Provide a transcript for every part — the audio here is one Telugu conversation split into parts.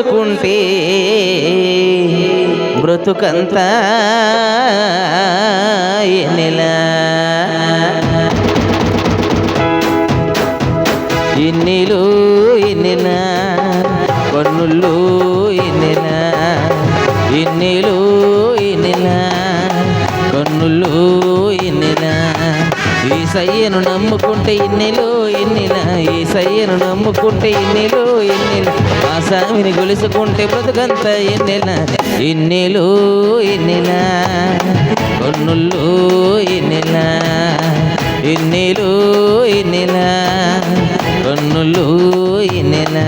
గొలుసుకుంటే బ్రతుకంతా ఎన్నెలా ఇన్నిలు ఇన్నెలా కన్నుల్లో ఎన్నెలా ఇన్నిలు ఇన్నెలా కన్నుల్లో ఎన్నెలా యేసయ్యను నమ్ముకుంటే ఇన్నెలో ఎన్నెలా యేసయ్యను నమ్ముకుంటే ఇన్నెలో ఎన్నెలా ఆ స్వామిని గొలుసుకుంటే బ్రతుకంతా ఎన్నెలా ఇన్నెలో ఎన్నెలా కన్నుల్లో ఎన్నెలా ఇన్నెలో ఎన్నెలా కన్నుల్లో ఎన్నెలా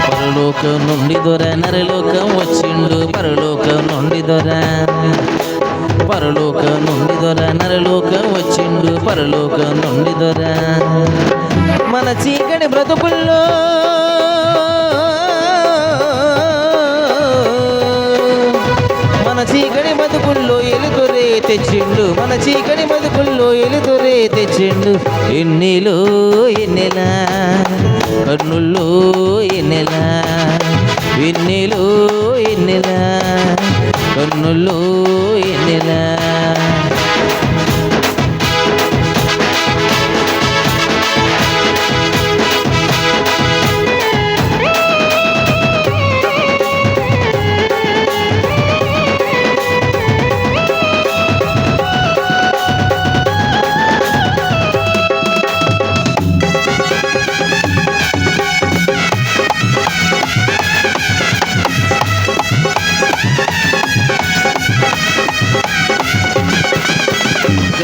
పరలోకం నుండి దొర నరలోకం వచ్చిండు పరలోకం నుండి దొర పరలోకం నుండి దొర నరలోకం వచ్చిండు పరలోకం నుండి దొర మన చీకటి బ్రతుకుల్లో మన చీకటి బతుకుల్లో ఎలుతురే తెచ్చిండు మన చీకటి బతుకుల్లో ఎలుతురే తెచ్చిండు ఎన్నెలో ఎన్నెలా కన్నుల్లో ఎన్నెలా ఎన్నెలో ఎన్నెలా కన్నుల్లో ఎన్నెలా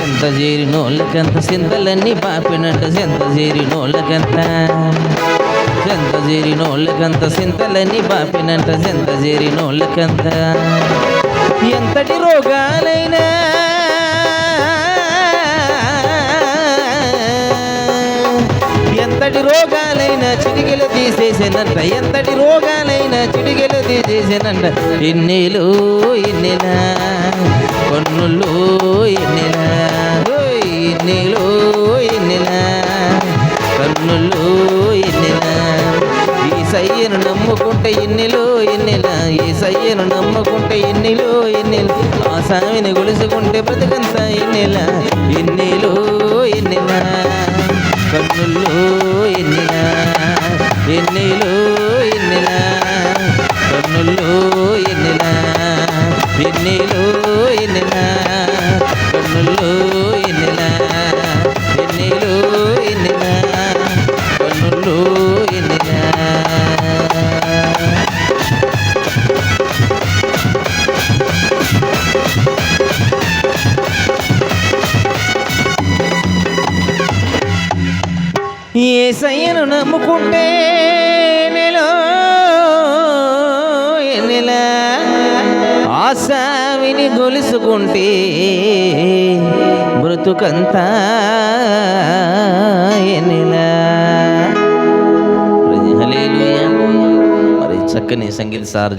ఎంత చేరినోళ్ళకంత చింతలన్నీ పాపినట్టు ఎంత చేరినోళ్ళకంత ఎంత చేరినోళ్ళకంత చింతలన్నీ పాపినట్ట ఎంత చేరినోళ్ళకంత ఎంతటి రోగాలైనా ఎంతటి రోగాలైనా చిటికెలు తీసేసేనంట ఎంతటి రోగాలైనా చిటికెలు తీసేసేనంట ఎన్నెలు ఎన్నెలా కన్నుల్లో ఎన్నెలా ఎన్నెలో ఎన్నెలా కన్నుల్లో ఎన్నెలా యేసయ్యను నమ్ముకుంటే ఎన్నెలో ఎన్నెలా యేసయ్యను నమ్ముకుంటే ఎన్నెలో ఎన్నెలా ఆ స్వామిని గొలుసుకుంటే బ్రతుకంతా ఎన్నెలా ఎన్నెలో ఎన్నెలా కన్నుల్లో ఎన్నెలా ఎన్నెలో ఎన్నెలా కన్నుల్లో ఎన్నెలా ఎన్నెలో ఎన్నెలా కన్నుల్లో ఎన్నెలా ఎన్నెలో ఎన్నెలా కన్నుల్లో ఎన్నెలా యేసయ్యను నమ్ముకుంటే నెలో ఎన్నెలా ఆ స్వామిని గొలుసుకుంటే బ్రతుకంతా ఎన్నెలా. హల్లెలూయా. మరి చక్కని సంగీత సార్జం